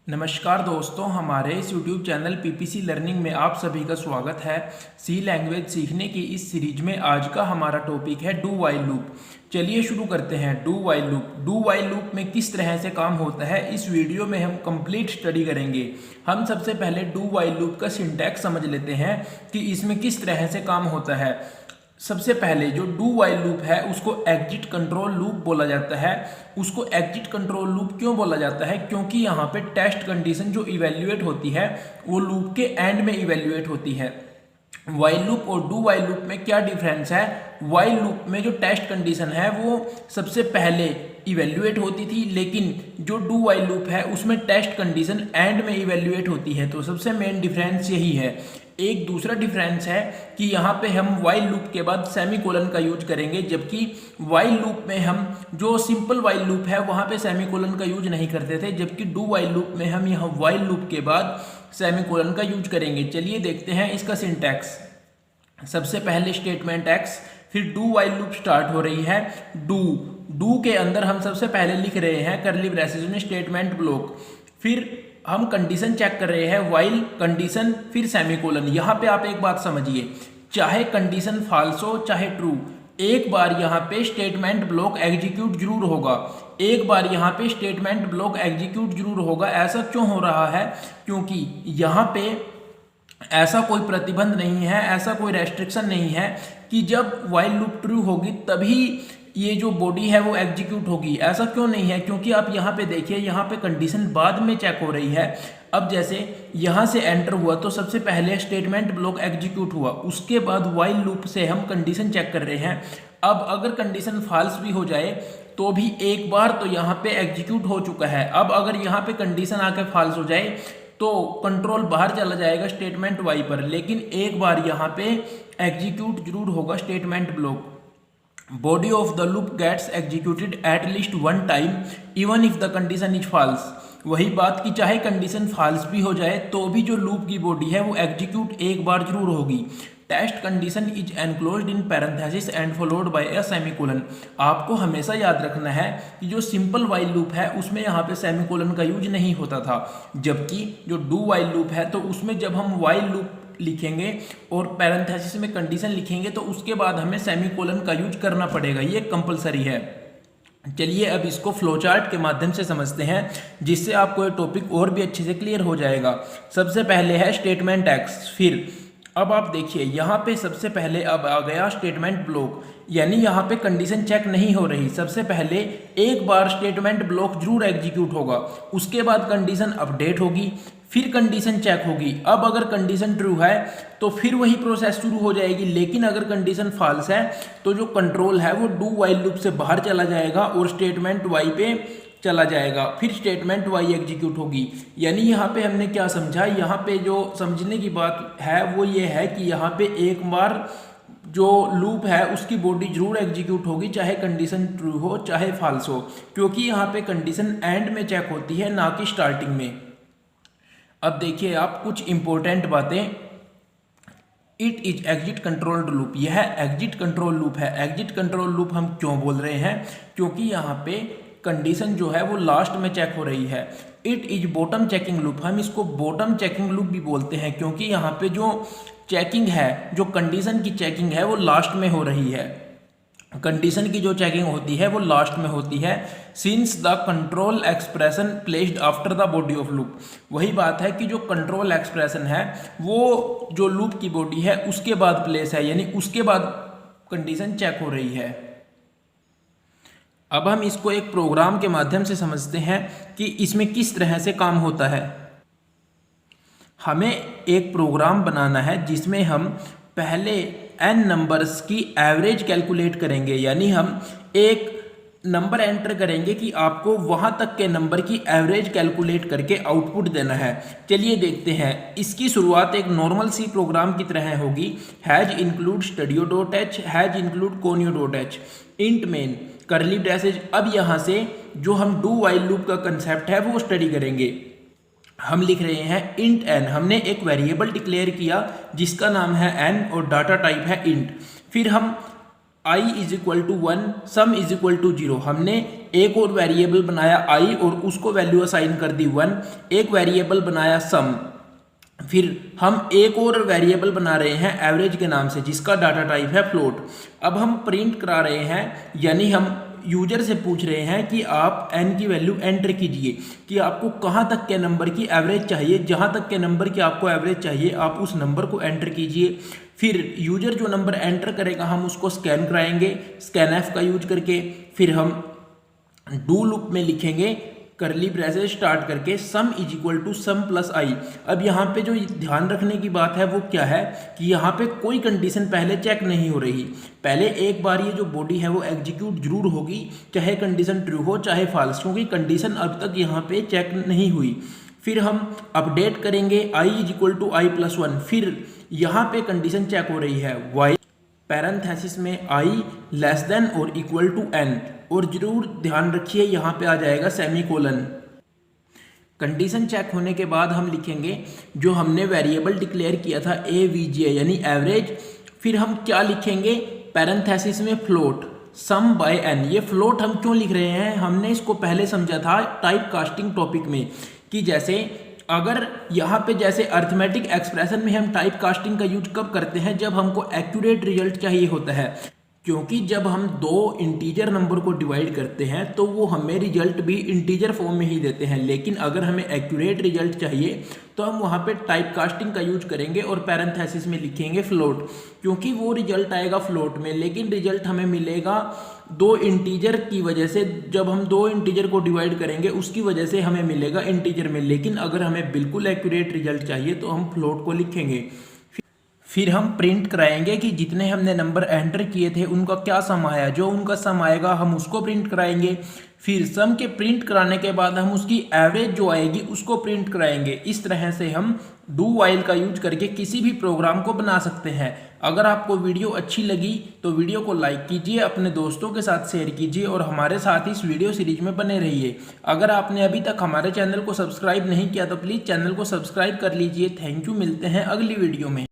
नमस्कार दोस्तों, हमारे इस YouTube चैनल पीपीसी लर्निंग में आप सभी का स्वागत है। सी लैंग्वेज सीखने की इस सीरीज में आज का हमारा टॉपिक है डू वाइल लूप। चलिए शुरू करते हैं। Do while loop. Do while loop में किस तरह से काम होता है इस वीडियो में हम कंप्लीट स्टडी करेंगे। हम सबसे पहले डू वाइल लूप का सिंटैक्स समझ लेते हैं कि इसमें किस तरह से काम होता है। सबसे पहले जो डू वाइल लूप है उसको एग्जिट कंट्रोल लूप बोला जाता है। उसको एग्जिट कंट्रोल लूप क्यों बोला जाता है? क्योंकि यहाँ पे टेस्ट कंडीशन जो इवेल्युएट होती है वो लूप के एंड में इवेल्युएट होती है। वाइल लूप और डू वाइल लूप में क्या डिफरेंस है? वाइल लूप में जो टेस्ट कंडीशन है वो सबसे पहले इवेल्युएट होती थी, लेकिन जो डू वाइल लूप है उसमें टेस्ट कंडीशन एंड में इवेल्युएट होती है। तो सबसे मेन डिफरेंस यही है। एक दूसरा डिफरेंस है कि यहाँ पे हम वाइल लूप के बाद सेमीकोलन का यूज करेंगे, जबकि वाइल लूप में हम जो सिंपल वाइल लूप है वहाँ पे सेमीकोलन का यूज नहीं करते थे, जबकि डू वाइल लूप में हम यहाँ वाइल लूप के बाद सेमीकोलन का यूज करेंगे। चलिए देखते हैं इसका सिंटैक्स। सबसे पहले स्टेटमेंट एक्स, फिर डू वाइल लूप स्टार्ट हो रही है। डू के अंदर हम सबसे पहले लिख रहे हैं कर्ली ब्रेसेस में स्टेटमेंट ब्लॉक, फिर हम कंडीशन चेक कर रहे हैं वाइल कंडीशन, फिर सेमीकोलन। यहाँ पे आप एक बात समझिए, चाहे कंडीशन फॉल्स हो चाहे ट्रू, एक बार यहाँ पे स्टेटमेंट ब्लॉक एग्जीक्यूट जरूर होगा। एक बार यहाँ पे स्टेटमेंट ब्लॉक एग्जीक्यूट जरूर होगा। ऐसा क्यों हो रहा है? क्योंकि यहाँ पे ऐसा कोई प्रतिबंध नहीं है, ऐसा कोई रेस्ट्रिक्शन नहीं है कि जब वाइल लूप ट्रू होगी तभी ये जो बॉडी है वो एग्जीक्यूट होगी। ऐसा क्यों नहीं है? क्योंकि आप यहाँ पे देखिए, यहाँ पे कंडीशन बाद में चेक हो रही है। अब जैसे यहाँ से एंटर हुआ तो सबसे पहले स्टेटमेंट ब्लॉक एग्जीक्यूट हुआ, उसके बाद वाइल लूप से हम कंडीशन चेक कर रहे हैं। अब अगर कंडीशन फॉल्स भी हो जाए तो भी एक बार तो यहाँ पे एग्जीक्यूट हो चुका है। अब अगर यहाँ पे कंडीशन आके फॉल्स हो जाए तो कंट्रोल बाहर चला जाएगा स्टेटमेंट वाई पर, लेकिन एक बार यहाँ पे एग्जीक्यूट जरूर होगा statement block. Body of the loop gets executed at least one time even if the condition is false। वही बात कि चाहे कंडीशन फॉल्स भी हो जाए तो भी जो लूप की बॉडी है वो एग्जीक्यूट एक बार जरूर होगी। Test condition is enclosed in parenthesis and followed by a semicolon. आपको हमेशा याद रखना है कि जो सिंपल वाइल लूप है उसमें यहाँ पे सेमीकोलन का यूज नहीं होता था, जबकि जो डू वाइल लूप है तो उसमें जब हम वाइल लूप लिखेंगे और पैरेंथेसिस में कंडीशन लिखेंगे तो उसके बाद हमें सेमीकोलन का यूज करना पड़ेगा। ये कंपलसरी है। चलिए अब इसको फ्लोचार्ट के माध्यम से समझते हैं, जिससे आपको ये टॉपिक और भी अच्छे से क्लियर हो जाएगा। सबसे पहले है स्टेटमेंट एक्स। फिर अब आप देखिए यहाँ पे सबसे पहले अब आ गया स्टेटमेंट ब्लॉक, यानी यहाँ पे कंडीशन चेक नहीं हो रही। सबसे पहले एक बार स्टेटमेंट ब्लॉक जरूर एग्जीक्यूट होगा, उसके बाद कंडीशन अपडेट होगी, फिर कंडीशन चेक होगी। अब अगर कंडीशन ट्रू है तो फिर वही प्रोसेस शुरू हो जाएगी, लेकिन अगर कंडीशन फॉल्स है तो जो कंट्रोल है वो डू वाइल लूप से बाहर चला जाएगा और स्टेटमेंट वाई पे चला जाएगा, फिर स्टेटमेंट वाई एग्जीक्यूट होगी। यानी यहाँ पे हमने क्या समझा? यहाँ पे जो समझने की बात है वो ये है कि यहाँ पे एक बार जो लूप है उसकी बॉडी जरूर एग्जीक्यूट होगी, चाहे कंडीशन ट्रू हो चाहे फॉल्स हो, क्योंकि यहाँ पे कंडीशन एंड में चेक होती है ना कि स्टार्टिंग में। अब देखिए आप कुछ इंपॉर्टेंट बातें। It is exit controlled loop. यह एग्जिट कंट्रोल लूप है। एग्जिट कंट्रोल लूप हम क्यों बोल रहे हैं? क्योंकि यहाँ पे कंडीशन जो है वो लास्ट में चेक हो रही है। It is bottom checking loop. हम इसको बॉटम चेकिंग लूप भी बोलते हैं, क्योंकि यहाँ पे जो चेकिंग है, जो कंडीशन की चेकिंग है वो लास्ट में हो रही है। कंडीशन की जो चेकिंग होती है वो लास्ट में होती है। Since the control expression placed after the body of loop. वही बात है कि जो कंट्रोल एक्सप्रेशन है वो जो लूप की बॉडी है उसके बाद प्लेस है, यानी उसके बाद कंडीशन चेक हो रही है। अब हम इसको एक प्रोग्राम के माध्यम से समझते हैं कि इसमें किस तरह से काम होता है। हमें एक प्रोग्राम बनाना है जिसमें हम पहले n नंबर्स की एवरेज कैलकुलेट करेंगे, यानी हम एक नंबर एंटर करेंगे कि आपको वहां तक के नंबर की एवरेज कैलकुलेट करके आउटपुट देना है। चलिए देखते हैं। इसकी शुरुआत एक नॉर्मल सी प्रोग्राम की तरह होगी। Has include studio dot H, has include conio dot H, int main curly braces. अब यहाँ से जो हम डू वाइल लूप का कंसेप्ट है वो स्टडी करेंगे। हम लिख रहे हैं इंट एन। हमने एक वेरिएबल डिक्लेयर किया जिसका नाम है एन और डाटा टाइप है इंट। फिर हम i is equal to 1, sum is equal to 0। हमने एक और वेरिएबल बनाया i और उसको वैल्यू असाइन कर दी 1, एक वेरिएबल बनाया सम, फिर हम एक और वेरिएबल बना रहे हैं एवरेज के नाम से जिसका डाटा टाइप है फ्लोट। अब हम प्रिंट करा रहे हैं, यानी हम यूजर से पूछ रहे हैं कि आप n की वैल्यू एंटर कीजिए कि आपको कहाँ तक के नंबर की एवरेज चाहिए, जहाँ तक के नंबर की आपको एवरेज चाहिए आप उस नंबर को एंटर कीजिए। फिर यूजर जो नंबर एंटर करेगा हम उसको स्कैन कराएंगे स्कैनएफ का यूज करके। फिर हम डू लूप में लिखेंगे करली ब्रेसेस स्टार्ट करके sum is equal to sum plus I. अब यहाँ पे जो ध्यान रखने की बात है वो क्या है कि यहाँ पे कोई कंडीशन पहले चेक नहीं हो रही। पहले एक बार ये जो बॉडी है वो एग्जीक्यूट जरूर होगी, चाहे कंडीशन ट्रू हो चाहे फॉल्स, क्योंकि कंडीशन अब तक यहाँ पे चेक नहीं हुई। फिर हम अपडेट करेंगे I is equal to I plus 1। फिर यहाँ पे कंडीशन चेक हो रही है वाई पैरेंथेसिस में आई लेस देन और इक्वल टू एन, और जरूर ध्यान रखिए यहाँ पे आ जाएगा सेमीकोलन। कंडीशन चेक होने के बाद हम लिखेंगे जो हमने वेरिएबल डिक्लेयर किया था AVGA यानी एवरेज। फिर हम क्या लिखेंगे पैरेंथेसिस में फ्लोट सम बाय एन। ये फ्लोट हम क्यों लिख रहे हैं, हमने इसको पहले समझा था टाइप कास्टिंग टॉपिक में कि जैसे अगर यहाँ पे जैसे अर्थमेटिक एक्सप्रेशन में हम टाइप कास्टिंग का यूज कब करते हैं, जब हमको एक्यूरेट रिजल्ट चाहिए होता है, क्योंकि जब हम दो इंटीजर नंबर को डिवाइड करते हैं तो वो हमें रिजल्ट भी इंटीजर फॉर्म में ही देते हैं। लेकिन अगर हमें एक्यूरेट रिजल्ट चाहिए तो हम वहाँ पे टाइप कास्टिंग का यूज करेंगे और पैरेंथेसिस में लिखेंगे फ्लोट, क्योंकि वो रिजल्ट आएगा फ्लोट में, लेकिन रिजल्ट हमें मिलेगा दो इंटीजर की वजह से। जब हम दो इंटीजर को डिवाइड करेंगे उसकी वजह से हमें मिलेगा इंटीजर में, लेकिन अगर हमें बिल्कुल एक्यूरेट रिजल्ट चाहिए तो हम फ्लोट को लिखेंगे। फिर हम प्रिंट कराएंगे कि जितने हमने नंबर एंटर किए थे उनका क्या सम आया, जो उनका सम आएगा हम उसको प्रिंट कराएंगे। फिर सम के प्रिंट कराने के बाद हम उसकी एवरेज जो आएगी उसको प्रिंट कराएंगे। इस तरह से हम डू वाइल का यूज करके किसी भी प्रोग्राम को बना सकते हैं। अगर आपको वीडियो अच्छी लगी तो वीडियो को लाइक कीजिए, अपने दोस्तों के साथ शेयर कीजिए और हमारे साथ इस वीडियो सीरीज में बने रहिए। अगर आपने अभी तक हमारे चैनल को सब्सक्राइब नहीं किया तो प्लीज़ चैनल को सब्सक्राइब कर लीजिए। थैंक यू, मिलते हैं अगली वीडियो में।